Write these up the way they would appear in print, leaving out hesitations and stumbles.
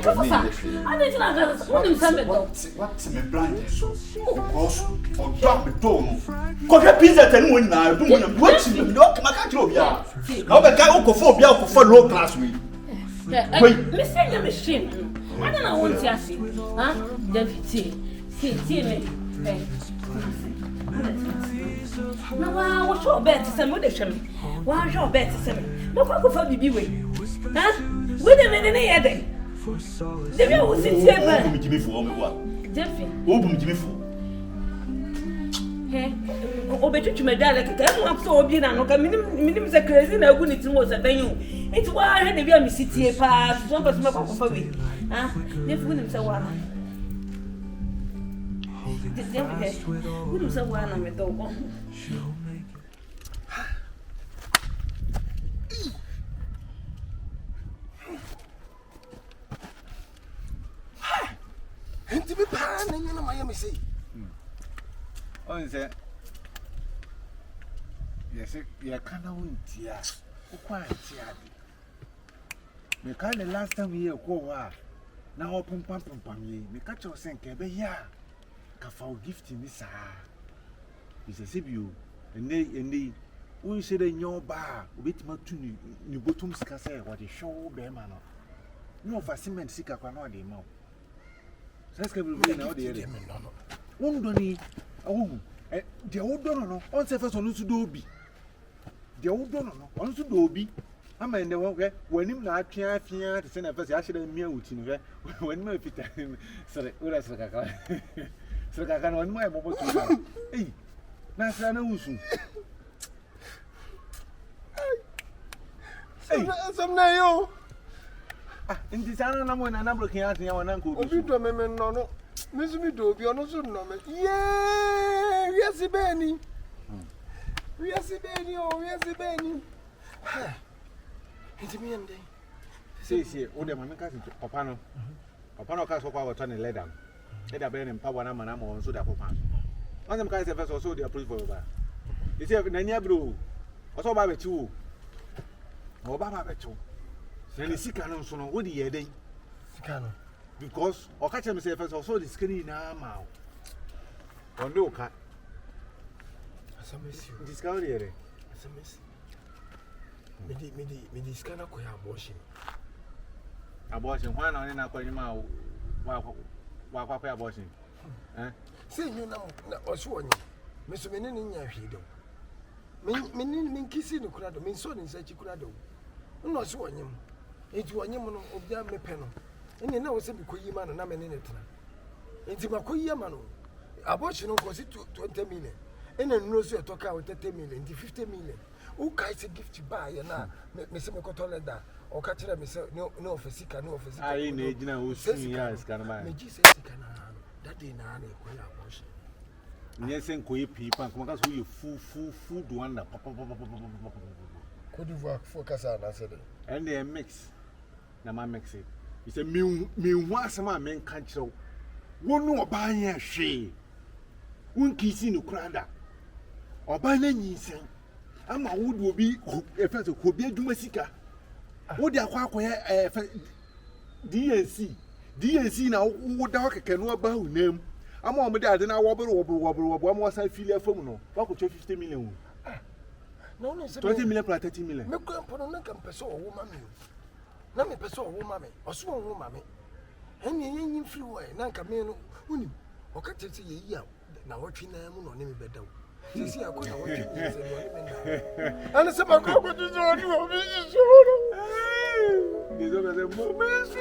I didn't know what you said. What's my brand? So, or drop the tone. Could pizza and one now? What's the look? My country, yeah. Now the guy who for low class week. Mr. Machine. I don't know what you see. Huh? Gifty. See me. No, I was sure bet to some moderation. Why, your bet to some. No, I prefer to be with. Huh? With a minute a day. The real was it here. Open to me for what? Gyemfi. Open to me for. Hey, obey to my dad. I can't so be now. Minimum is a crazy. I wouldn't know what you. It's why I had to be a city pass. One was my for me. Ah, if we didn't say one. We do some one on the dog. And to be panning in Miami Sea. Oh, is it? Yes, you can't win tear. Quite tear. The kind of last time we hear go now open pump me, me catch your sink, ya. Kafau Gifty, Miss. It's a Sibu, and they, we said in your bar, with my two new bottoms cassette, what is show bear man. No for cement sicker cannot be more. Let's go now, dear. One donny, oh, the old donor, on surface on to doby. The old donor, on to doby. I mean, the one when him not fear to send a first actually meal with him when my fit him. So, that's like a so I can on my mobile. Hey, Nasa Usu. Hey, some nail. In this animal, and I'm looking at your uncle. You don't remember, no, Miss Mido, you're not so normal. Yeah, yes, Benny. Yes, Benny, oh, yes, Benny. It's me and they. See, all the Mamacas, Papano. Papano Castle power turning leather. Let a brain and power and I'm on so that Papa. On them guys have also the approval of that. You see, Nanya Blue, also by the two. Or Baba two. Then the sick and so on, what do you day? Because or catch himself also the skinny now. Or no cat. As a miss you. Discovery, as a miss. Me scanner ko abortion. Abortion one on na kwanyima wa abortion. Eh? Say you na oso onye. Me so me ne nya hwe do. Me kisi no kura do. Me so ni sachi kura do. No oso onye m. Eju onye m no obia me pe no. Ene na wo se bi koyi ma no na me ne tena. Enti makoyi ma no. Abortion no cost 20 million. Ene no so etoka 30 million, 50 million. Who guys a gift to buy na me say me ko toilet da o ka kire me say no officer no officer ai na ejina wo sun ya ska na me ji say sika na that day na na ko ya abortion nye sen ko yi pipa kuma ka so you food one na papa ko di focus na say and they mix na ma mix it you say me hu asema me kan kire wo no oba anya hwe won kisi no krada oba na nyinsen ama would will be a first of could be a Dumasika. Would the aqua DNC now would dark can know about name. I'm on my dad and I wobble, one more side filial phone. What could 50 million? No, 20 million plus 30 million. No, put on a peso woman. Let me peso woman or small woman. And you flew away, Nankamino, who or can't see a year. Now what you know, name better. See, I could have and some of what is on your business. These are the moments.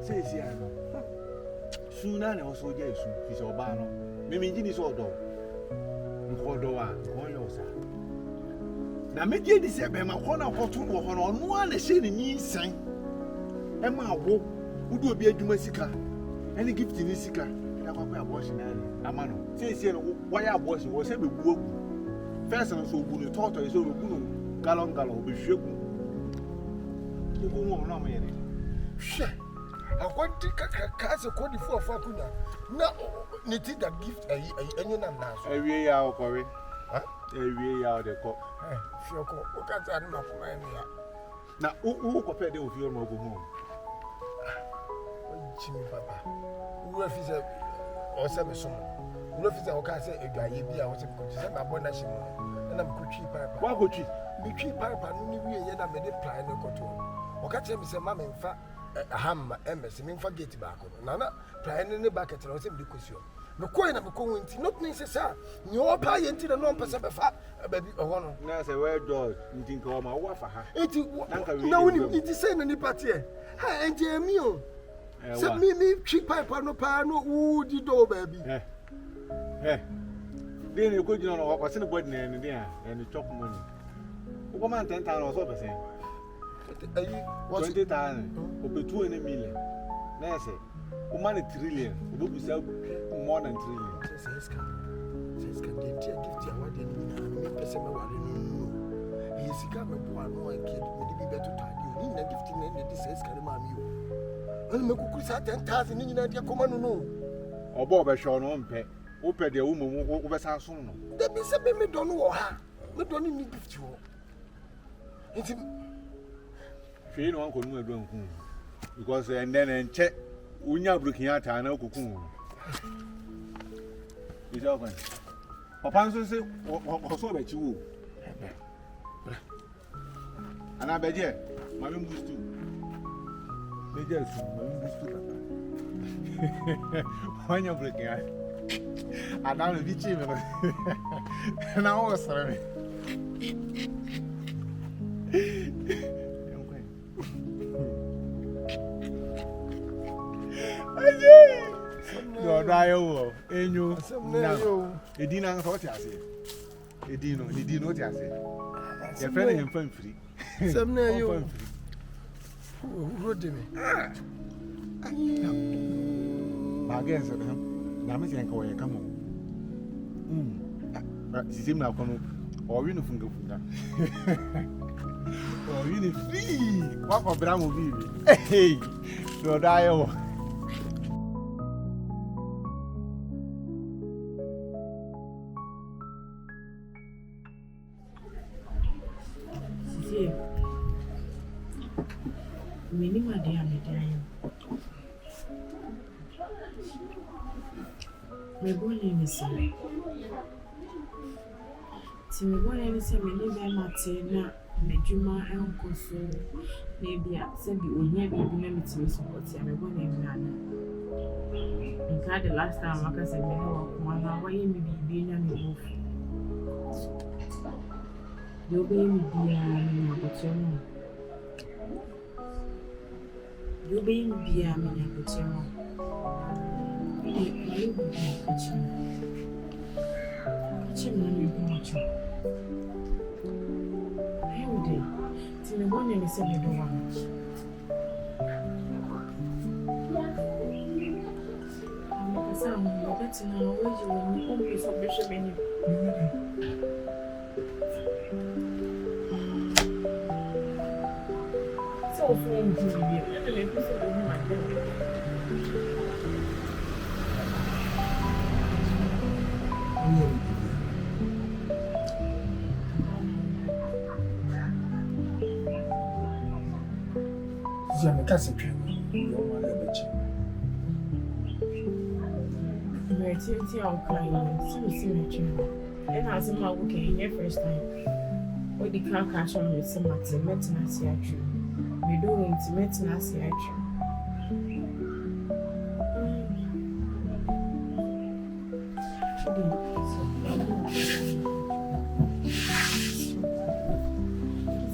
Says Yano. Soon I also gave his Obano. Maybe Jinny's old dog. Cordoa, Coyosa. Now, make you this a bema corner or two on one shady knee sang. Emma would be a Dumasika and a gift in Isika. Abortion amano say why abortion was say be buogu first and so bu no tortoise so bu no galon be hwegu wo no me hwe akwati kaka se kodi fu afa kunya na ne ti da gift Enyonam na so ewie ya okore ha ewie ya o de ko fioko o ka ta na kuma ene ya Now, who compared with your mobile home? Jimmy Papa, who refusal or 7 son. Refusal, I say a guy, I was a send my bonus, and I'm coochie pipe. Why would you be cheap pipe and only yet I made a plan no control? Or catch him, say, Mamma, in fact, a ham, embassy, mean forget tobacco. Nana, plan in the bucket, and I was in the cushion. No coin of a coin, not necessary. You're paying into the non percent of a baby or one. Now, say, where George, you think all my wife, no, it is saying any party. Hi, and Jamie. Send me cheap pipe no pano, who did do, baby. Eh, then you could know what's in the body and the chop money. Woman 10,000 or so percent. 20,000 over 2 million. Now, say, woman a trillion, will be sell more than trillion. Says, can they take Gifty? I want to person. He is coming one kid, maybe better time. You need a Gifty name, this says, can you? And make a 10,000 in India, come on, no. Or Bob, I shall not pay. Open the woman who was our son. There be some me don't know her. We don't need gift you. It's him. Uncle no because and then check Unya breaking out and no cocoon. It's open. Papa say, or so bet you. And I bet you, my room goes too. They just when you're breaking out. I don't be cheap, and I was sorry. No, Dio, and you, it didn't answer what I said. It didn't what I said. You're friendly and fun free. Some know you. Who did me? I guess Namis and Koya come on. She seemed now come or uniform go or uniform. What for Bram will be? Hey, no, Dio. Minima dear, me dying. My boy name is Sammy. Timmy, what I say, me live Martina, Medjuma, and Cosso, maybe I said you never be limited to support him. My boy name Nana. In fact, the last time I said, me know one, why you may be being a move. You'll be me, dear, but you know. You be beer, me, but you know. You be catching me, catching me. How day? Till the one name is a little one. I'm saying, I'm better now. Where you will be so bishop in you. So, friend, you will be a little bit of my day. I'm casting you. Creativity or kindness, you see me too. And as a man working in first time, we the car cash on with some maintenance here true. We do maintenance here true.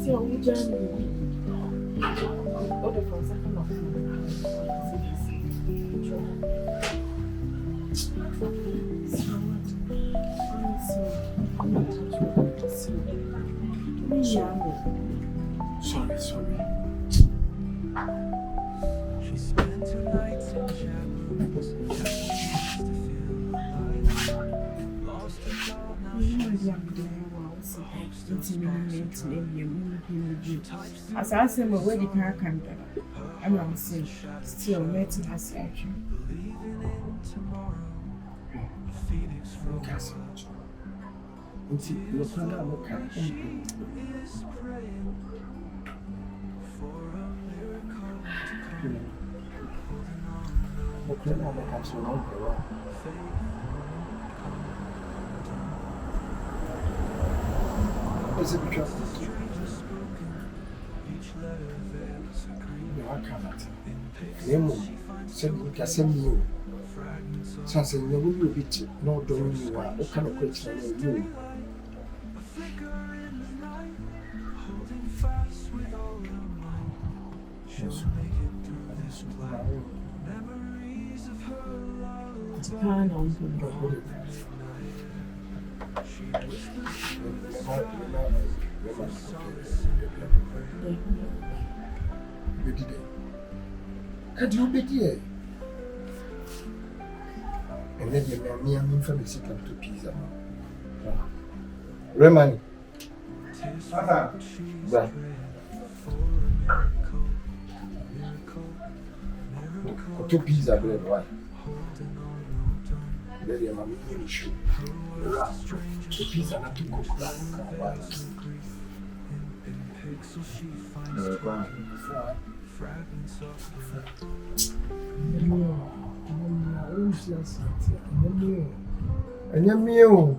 See, I'm journey. Order for a second of Sorry. She spent her nights in shadows, just to feel alive. Lost her job, now she's as I say, my wedding car can do. I'm saying, still letting us action. believing in tomorrow. Phoenix from Until you find out what kind is praying. Okay, now I can show you. Is it because I cannot. Nemo, said you can send me. Something you will be it. No, don't you? What kind of question you? It's kind of Had you been here? And then you mean from the city to pizza. Premanii. Right. Two pizza bread, right? Then your mommy will shoot. The pizza not to cook right. And your meal.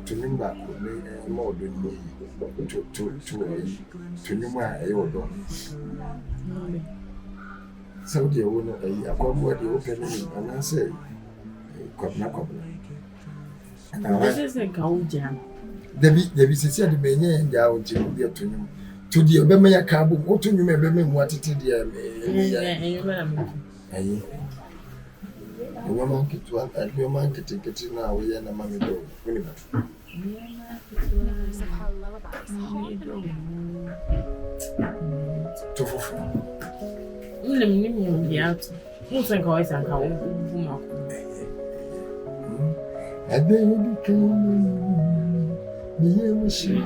To him back more than me to you my so the owner a what the opening and I say this is a cold jam. The visitor the many and out to him to the Obama cabo, what to you may be what it is. A woman get one and your man can take it now. We are a mammy dog. To fulfill. Who's a voice and how I baby came. Me machine.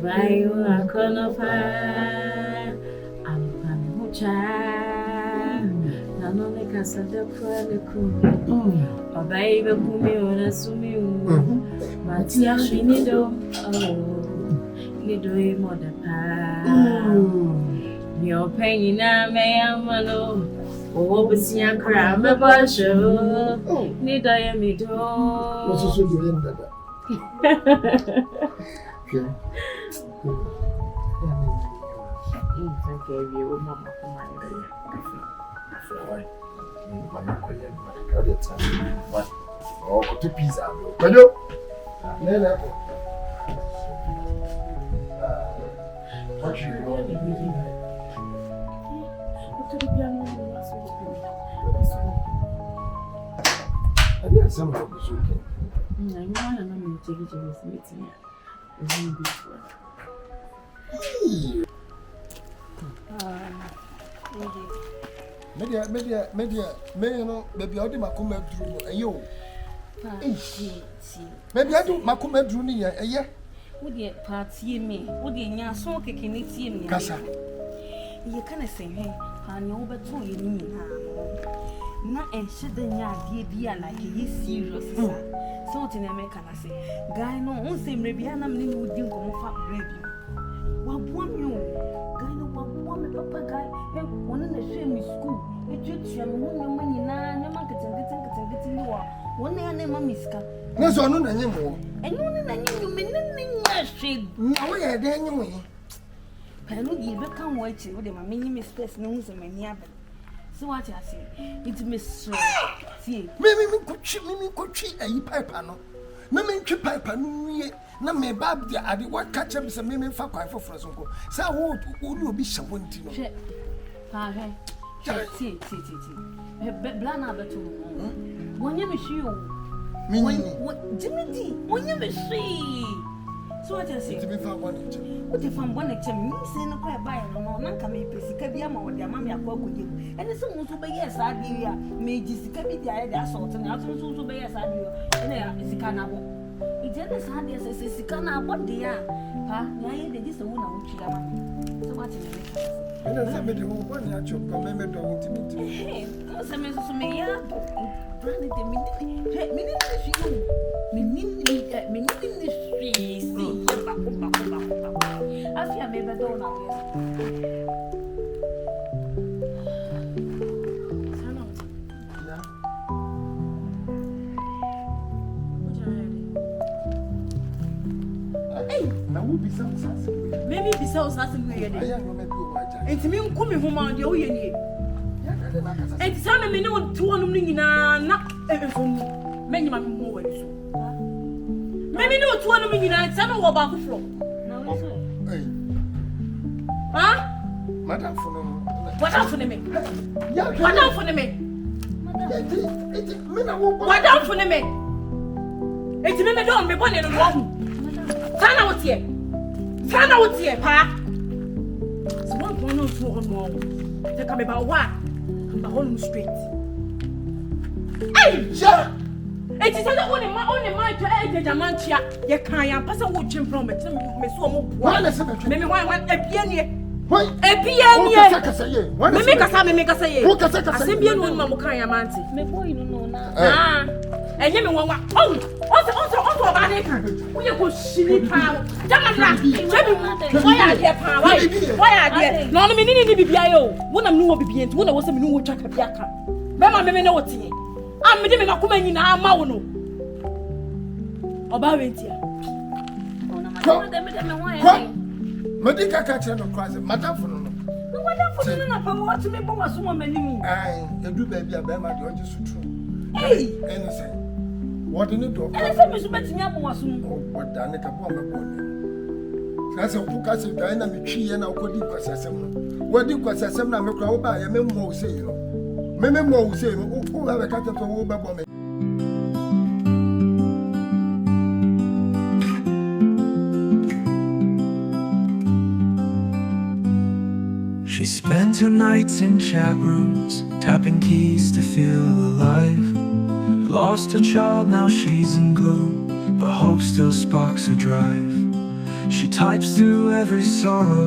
By you, I couldn't find. I'm a child. No me casa de chronicle. A baby who me on a sumi. Matia Shinido. Oh, you do it more than your pain, I may am alone. Oh, but see, I cry, my basho. Need I am it all. What's so doing that? Okay. Thank you, Mamma, for my oh, two pizza. Hello? What you I didn't some of the shooting. I want to know take it to this meeting. Media, maybe I did my comment through a yo. Maybe I do my comment through me a year. Would you party me? Would you so kicking it in me? Cassa. You can't say, hey, I know but two you mean. Not and shit the idea like he serious. So to American, I say, Guy, no, one same Rabiana, me would do come off baby. What one you? Guy, no, what me papa guy, one in the same school. It treats you and money now, no market and getting you are. One day I name a miska. No, so I know anymore. And you mean, shade. No, we are there anyway. I know you become white with my mini misplaced nose and my neighbor. So what I say, it's Miss See, Maybe me could cheat a pipe panel. na me ntwe pipe no wie na me ba dia ade wa catch me se me fa kwan foforo so ko sa wo no obi hye wonti no hwe ha hwe ti blana beto wonye me hwe o Jimmy, wonye me hwe so what you say ti me fa kwan nche what if I'm one chem me say no kwa buy no na nka me pesika bia ma wo de ama me akwa akoje ene se mo so be yes ade ya me ji sika bi dia ya assault na aso so be yes ade yo ene sika na bo ije sa ade se sika na bo de ya ha na ye de ji se wo na wo twa ma so what you say ene se me de wo kwa ni acho ko me do wo ti eh mo se me so me ya brand de me ni shi me ni shi si ba ko afia me be do na na wo bi sam sase maybe be so sase we ye aya no me bi o waja entimi nkumi homa de o ye nie ya na de na kasa enti sa me ne wo to no nyina na efo menyi ma me mo wa so maybe ne wo to no nyina sa me wo ba kofro na wo so ha madam fono madam fono me ya madam fono me eti me na wo madam fono me enti me do me bone no wo hu sana wo tie pa so one born on to on te ka me ba wa ba hon straight hey ja eti se da one ma ja jamantia ye kan ya pasa wo twempro me so mo wa na se betwe me wa ebie nie hoi ebie nie kasa ye me kasa ye wo kasa asembie no ma mo kan ya manti me boy no na enye me won wa o ba ne kan wo ye ko shini pa jama na chebi wo ya de pa wo ya de no me ni bibia yo wo nam no wo bibia enti wo na wo se me no wo twa ka bia ka be ma me na wo tie am me de me na kuma nyina ama wo no oba wentia ona ma de me ho ya medi kaka che no kwaze madam fono no madam fono na pa wo ti me bo waso mo manimu ai edu ba bia be ma de onje sutru ene se what in do ene se me so betimi abo waso mo what da ne ka bo me bo ne kase ku kase da na me twi ye na okodi kwase asem no wodi kwase asem na me kra wo ba ye me mo wo sei no me mo wo sei no wo ba be ka to wo ba bo me She spent her nights in chat rooms, tapping keys to feel alive. Lost her child, now she's in gloom, but hope still sparks her drive. She types through every sorrow